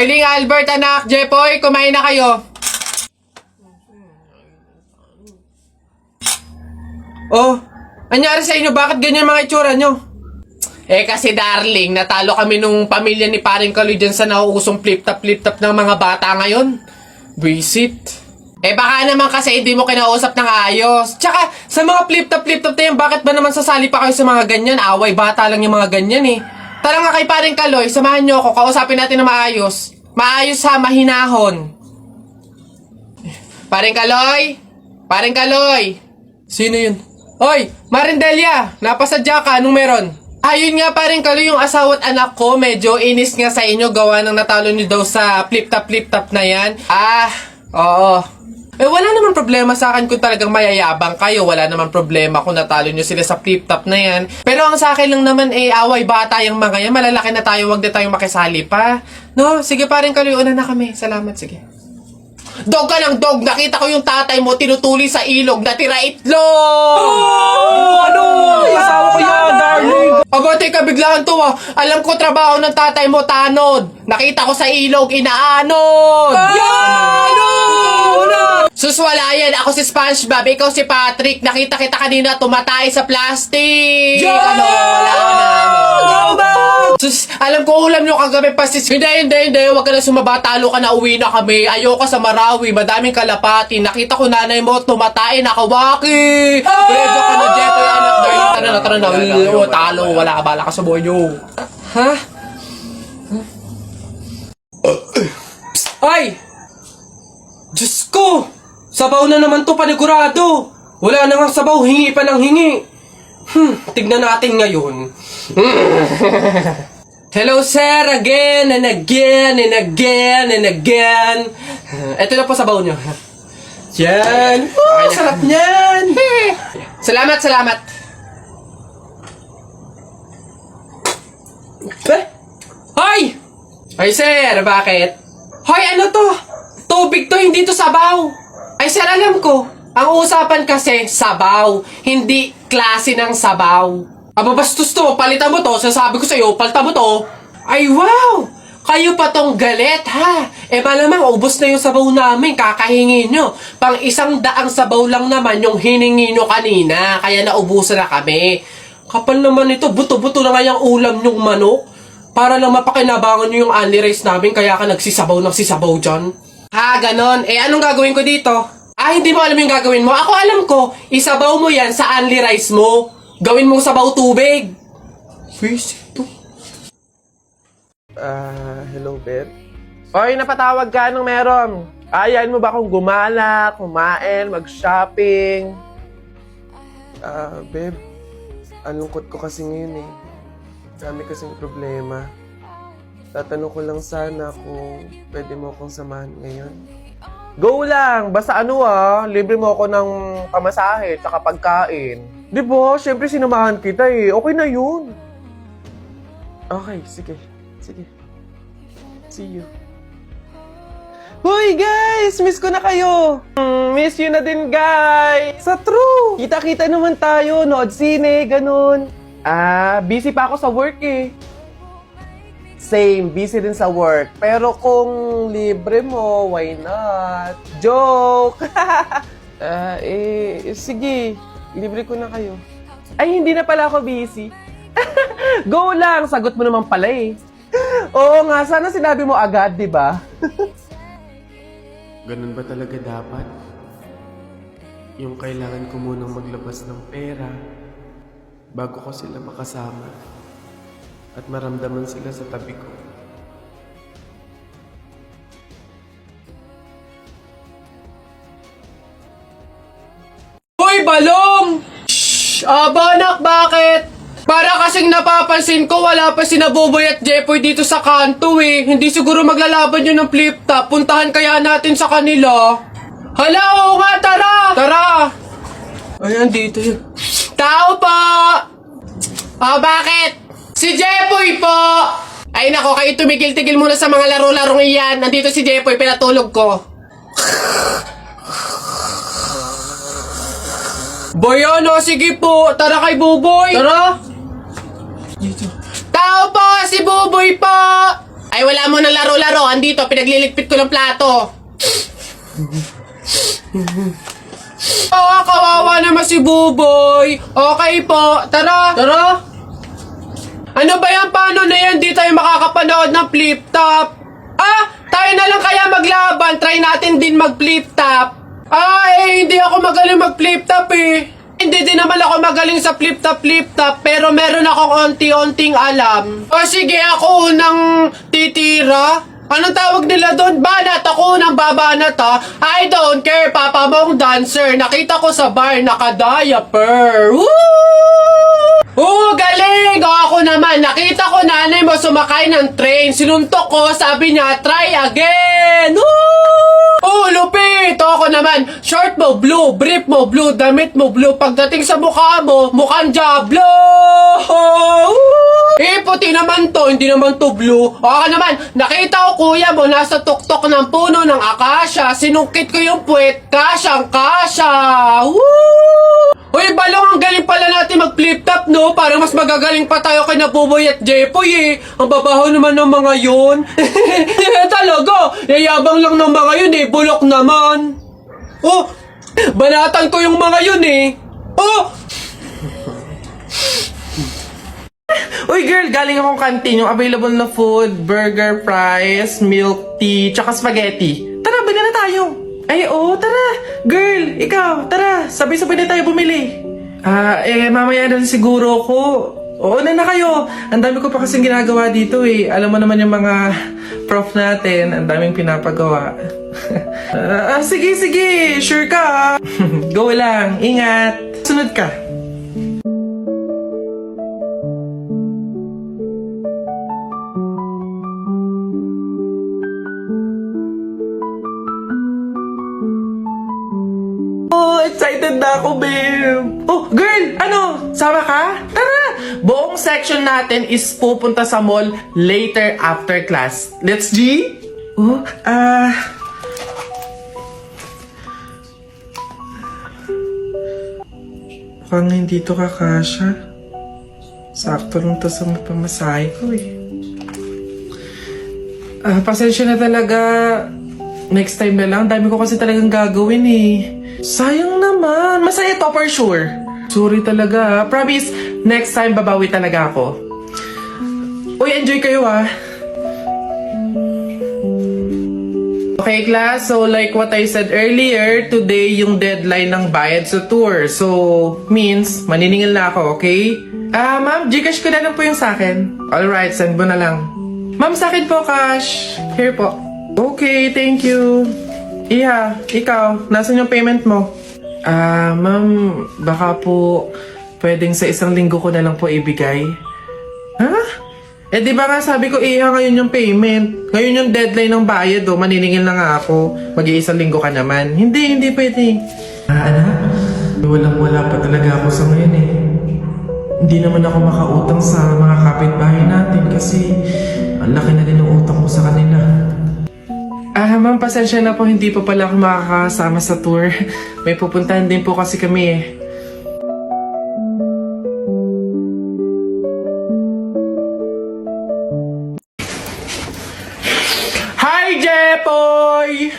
Piling Albert, anak. Jepoy, kumain na kayo. Oh, anyari sa inyo? Bakit ganyan mga itsura nyo? Kasi darling, natalo kami nung pamilya ni paring Kaloy dyan sa nauusong flip-top ng mga bata ngayon. Visit. Baka naman kasi hindi mo kinausap ng ayos. Tsaka, sa mga flip-top na yan, bakit ba naman sasali pa kayo sa mga ganyan? Away, bata lang yung mga ganyan eh. Tara nga kay paring Kaloy, samahan nyo ako, kausapin natin na maayos. Maayos ha, mahinahon. Paring Kaloy? Paring Kaloy? Sino yun? Hoy, Marindelia, napasadya ka, anong meron? Ayun nga paring Kaloy, yung asawa at anak ko, medyo inis nga sa inyo, gawa ng natalo nyo daw sa flip-top na yan. Oo. Wala naman problema sa akin kung talagang mayayabang kayo. Wala naman problema kung natalo nyo sila sa flip-top na yan. Pero ang sa akin lang naman, away bata yung mga yan. Malalaki na tayo, wag na tayong makisali pa. No? Sige paring Kaloy, una na kami. Salamat, sige. Dog ka lang, dog! Nakita ko yung tatay mo tinutuli sa ilog, natira itlog! Ano? Asawa ko yan, darling! Aba, teka, biglaan to ah. Alam ko trabaho ng tatay mo, tanod. Nakita ko sa ilog, inaanod! Suswala yan, ako si SpongeBob, ikaw si Patrick. Nakita kita kanina tumatay sa plastic! Wala na. Sus, alam ko ulam nyo kagabi pasis. Hindi. Huwag ka na sumaba, talo ka na, uwi na kami. Ayoko sa Marawi, madaming kalapati. Nakita ko nanay mo, tumatay, nakawaki. Pwede ka na, Jepoy, anak. Tara na. Talo, wala ka, bala ka sa buhay nyo. Ha? Ay! Diyos ko! Sabaw na naman to, panigurado. Wala na nga sabaw, hingi pa ng hingi. Tignan natin ngayon. Hello sir, again and again and again and again. Ito na po sabaw nyo. Yan. Sarap niyan. Salamat. Hoy! Hoy sir, bakit? Hoy, ano to? Tubig to, hindi to sabaw. Ay sir, alam ko. Ang usapan kasi, sabaw. Hindi klase ng sabaw. Aba, bastos to. Palitan mo to. Sasabi ko sa'yo, palitan mo to. Ay, wow! Kayo pa tong galit, ha? Malamang, ubos na yung sabaw namin. Kakahingi nyo. Pang 100 sabaw lang naman yung hiningi nyo kanina. Kaya naubusan na kami. Kapal naman ito. Buto-buto na nga yung ulam nyong manok. Para lang mapakinabangan nyo yung only rice namin. Kaya ka nagsisabaw dyan. Ha, ganon. Anong gagawin ko dito? Hindi mo alam yung gagawin mo. Ako alam ko, isabaw mo yan sa only rice mo. Gawin mong sabaw tubig. Visit to. Hello, babe. Oy, napatawag ka, anong meron? Ayain mo ba akong gumala, kumain, mag-shopping? Babe, ang lungkot ko kasi ngayon eh. Dami kasing problema. Tatanong ko lang sana kung pwede mo akong samahan ngayon. Go lang! Basta libre mo ako ng pamasahe tsaka pagkain. Di ba? Siyempre sinamahan kita eh. Okay na yun. Okay, sige. See you. Hoy guys! Miss ko na kayo! Miss you na din guys! Sa true! Kita-kita naman tayo, nood sine, ganun. Busy pa ako sa work eh. Same, busy din sa work. Pero kung libre mo, why not? Joke! Sige. Libre ko na kayo. Ay, hindi na pala ako busy. Go lang! Sagot mo naman pala eh. Oo nga, sana sinabi mo agad, di ba? Ganun ba talaga dapat? Yung kailangan ko munang maglabas ng pera bago ko sila makasama at maramdaman sila sa tabi ko. Hoy, balong! Shhh! Anak, bakit? Para kasing napapansin ko, wala pa si Naboboy at Jepoy dito sa kanto eh. Hindi siguro maglalaban yun ng flip-top. Puntahan kaya natin sa kanila. Hala, oo nga, tara! Ayan, dito yun. Tao po! Bakit? Si Jepoy po! Ay nako, kayo tumigil-tigil muna sa mga laro-larong iyan. Nandito si Jepoy, pinatulog ko. Boy, sige po. Tara kay Buboy. Tara. Dito. Tao po, si Buboy po. Ay, wala mo na laro-laro. Andito, pinagliligpit ko ng plato. Kawawa naman si Buboy. Okay po, tara. Tara. Ano ba yan? Paano na yan? Di tayo makakapanood ng flip top. Tayo na lang kaya maglaban. Try natin din mag-flip top. Hindi ako magaling mag-flip top eh. Hindi din naman ako magaling sa flip top, pero meron akong onti-onting alam. Sige, ako unang titira. Anong tawag nila doon? Banat! Ako unang babanat ha. I don't care, papa mong dancer. Nakita ko sa bar, naka-diaper. Woo! Galing! Ako naman, nakita ko nanay mo sumakay ng train. Sinuntok ko, sabi niya, try again! Woo! Lupit! Ako naman, short mo blue, brief mo blue, damit mo blue. Pagdating sa mukha mo, mukhang Diablo! Puti naman to, hindi naman to blue. Ako naman, nakita ko kuya mo nasa tuktok ng puno ng akasya. Sinungkit ko yung puwet, kasyang-kasya! Woo! Uy, Balong, ang galing pala natin mag-flip top, no? Parang mas magagaling pa tayo kay Nabuboy at Jepoy, eh. Ang babaho naman ng mga yun. Talaga, yayabang lang ng mga yun, eh. Bulok naman. Banatan ko yung mga yun, eh. Uy girl, galing akong canteen. Yung available na food, burger, fries, milk tea, tsaka spaghetti. Tara, bili na tayo. Ay, oo, tara. Girl, ikaw, tara. Sabay-sabay na tayo bumili. Mamaya na siguro ko. Oo na kayo. Ang dami ko pa kasing ginagawa dito eh. Alam mo naman yung mga prof natin. Ang daming pinapagawa. Sige. Sure ka. Go lang. Ingat. Sunod ka. Excited na ako, babe. Girl, ano? Sama ka? Tara! Buong section natin is pupunta sa mall later after class. Let's G? Mukhang hindi to kakasya. Sakto lang to sa pamasahe ko eh. Pasensya na talaga. Next time na lang. Dami ko kasi talagang gagawin eh. Sayang naman. Masaya to for sure. Sorry talaga. Promise, next time babawi talaga ako. Uy, enjoy kayo ha. Okay class, so like what I said earlier, today yung deadline ng bayad sa tour. So, means, maniningil na ako, okay? Ma'am, Gcash ko na lang po yung sa akin. Alright, send mo na lang. Ma'am, sa akin po cash. Here po. Okay, thank you. Iha, ikaw, nasan yung payment mo? Ma'am, baka po pwedeng sa isang linggo ko na lang po ibigay. Ha? Di ba nga sabi ko, Iha, ngayon yung payment. Ngayon yung deadline ng bayad, maniningil na nga ako. Mag-iisang linggo ka naman. Hindi pwede. Anak, walang-wala pa talaga ako sa ngayon eh. Hindi naman ako makautang sa mga kapitbahay natin kasi ang laki na din ng utang ko sa kanila. Ma'am, pasensya na po, hindi po pala ako makakasama sa tour. May pupuntahan din po kasi kami eh. Hi, Jepoy!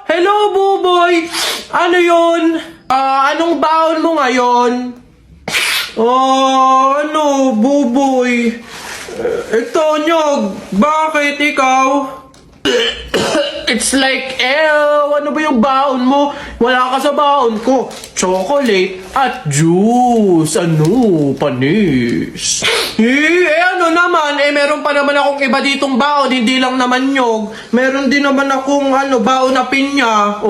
Hello, Buboy! Ano yun? Anong baon mo ngayon? Ano, Buboy? Ito, Nyog, bakit ikaw? It's like, ano ba yung baon mo? Wala ka sa baon ko. Chocolate at juice. Ano, panis. Ano naman, meron pa naman akong iba ditong baon, hindi lang naman Nyog. Meron din naman akong, baon na pinya.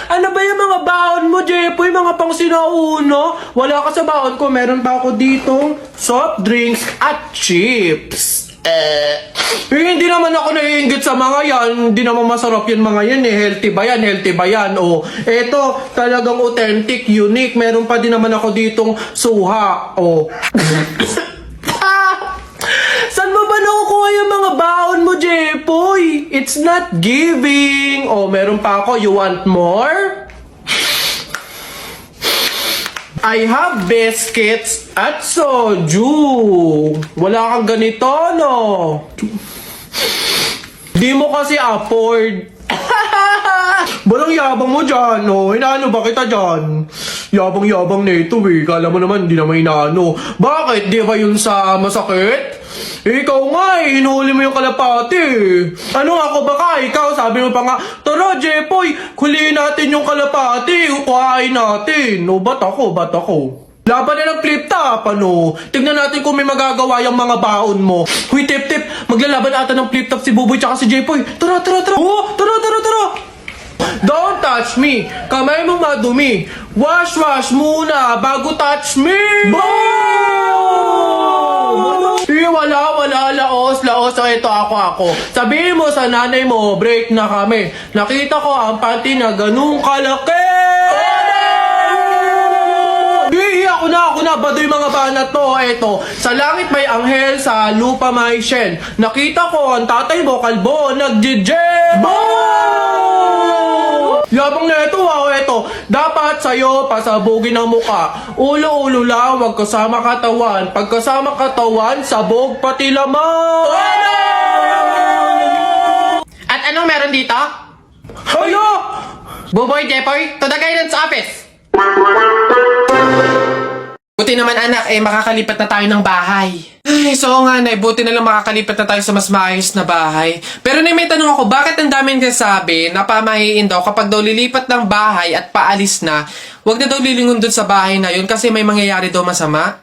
Ano ba yung mga baon mo, Jepoy? Mga pang sinauna? Wala ka sa baon ko. Meron pa ako ditong soft drinks at chips. Hindi naman ako naiinggit sa mga yan. Hindi naman masarap yan mga yan eh. Healthy ba yan? Eto, talagang authentic, unique. Meron pa din naman ako ditong suha. Saan mo ba nakukuha yung mga baon mo, Jepoy? It's not giving. Meron pa ako. You want more? I have biscuits at soju. Wala kang ganito, no? Di mo kasi afford. Balang yabang mo dyan, no? Inaano ba kita dyan? Yabang-yabang na ito, eh. Kala mo naman, di naman inaano. Bakit? Di ba yun sa masakit? Ikaw nga, eh. Hinuli mo yung kalapati, eh. Ano ako baka? Ikaw, sabi mo pa nga, tara, Jepoy, huliin natin yung kalapati. Ukuhain natin. No, ba't ako? Laban na ng flip top, ano? Tignan natin kung may magagawa yung mga baon mo. Huy, tip, maglalaban ata ng flip top si Buboy tsaka si Jepoy. Tara! Oh, tara! Don't touch me! Kamay mo madumi. Wash muna bago touch me! Boom! Wala, laos. O, ito ako. Sabihin mo sa nanay mo, break na kami. Nakita ko ang panty na ganung kalaki! Ako na, baduy mga banat to. Eto, sa langit may anghel, sa lupa may shen. Nakita ko ang tatay mo, kalbo, nag-jijel. Yabang na ito, eto. Dapat sa'yo, pasabugin ang muka. Ulo lang, wag kasama katawan. Pagkasama katawan, sabog pati laman. At anong meron dito? Hayo! Buboy, Jepoy, to the guidance office. Buti naman anak, makakalipat na tayo ng bahay. Ay, so nga nay, buti na lang makakalipat na tayo sa mas maayos na bahay. Pero may tanong ako, bakit ang daming nagsasabi na pamahiin daw kapag daw lilipat ng bahay at paalis na, wag na daw lilingon dun sa bahay na yun kasi may mangyayari daw masama?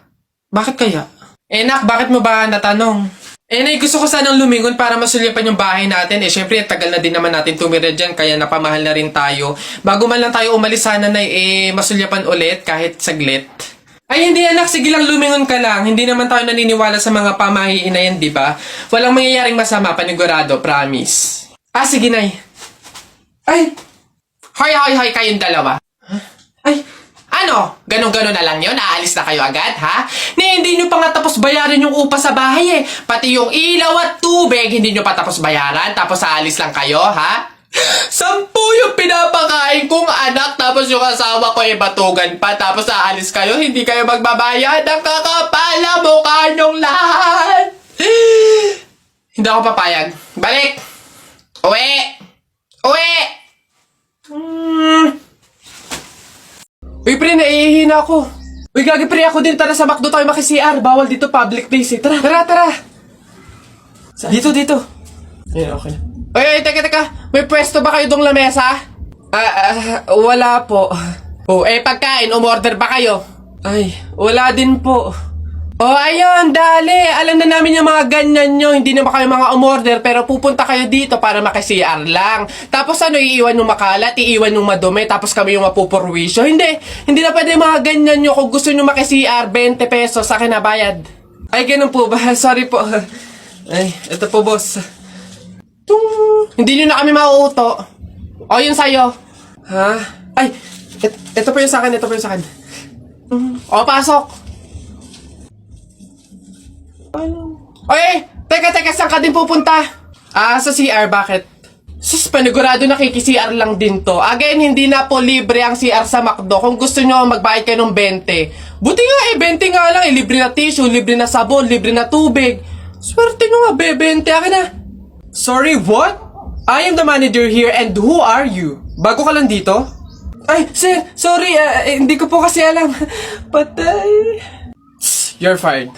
Bakit kaya? Nak, bakit mo ba natanong? Nay, gusto ko sanang lumingon para masulyapan yung bahay natin. Syempre, tagal na din naman natin tumira dyan, kaya napamahal na rin tayo. Bago man lang tayo umalis sana, nay, masulyapan ulit kahit saglit. Ay, hindi anak. Sige lang, lumingon ka lang. Hindi naman tayo naniniwala sa mga pamahiin na yan, di ba? Walang mangyayaring masama, panigurado, promise. Sige, nay. Ay! Hoy, kayong dalawa. Ay, ano? Ganon-ganon na lang yun? Aalis na kayo agad, ha? Hindi nyo pa nga tapos bayaran yung upa sa bahay, eh. Pati yung ilaw at tubig, hindi nyo pa tapos bayaran, tapos aalis lang kayo, ha? 10 yung pinapakain kong anak, tapos yung asawa ko batugan pa, tapos aalis kayo, hindi kayo magbabayad. Ang kakapal na mukha nyong lahat. Hindi ako papayag. Balik! Uwi! Uy, pre, naihihina ako. Uy, gagi, pre, ako din. Tara sa McDo tayo maki-CR. Bawal dito, public place, eh. Tara. Dito. Ayan, okay na. Uy, teka. May pwesto ba kayo dong lamesa? Wala po. Pagkain, umorder ba kayo? Ay, wala din po. Ayun, dali. Alam na namin yung mga ganyan nyo. Hindi naman kayo mga umorder, pero pupunta kayo dito para maki-CR lang. Tapos iiwan yung makalat, iiwan yung madumi, tapos kami yung mapupurwisyo. Hindi na pwede yung mga ganyan nyo. Kung gusto nyo maki-CR, 20 pesos sa akin na bayad. Ay, ganun po ba? Sorry po. Ay, ito po, boss. Hindi nyo na kami mauuto. Yun sa'yo. Ha? Ay, ito po yung sa akin. Pasok. Oy, teka, saan ka din pupunta? Sa CR, bakit? Sus, panigurado nakiki-CR lang din to. Again, hindi na po libre ang CR sa McDo. Kung gusto nyo, magbayad kayo ng 20. Buti nga 20 nga lang. Libre na tissue, libre na sabon, libre na tubig. Swerte nyo nga, 20. Akin na. Sorry, what? I am the manager here and who are you? Bago ka lang dito? Ay, sir, sorry, hindi ko po kasi alam. Patay. You're fired.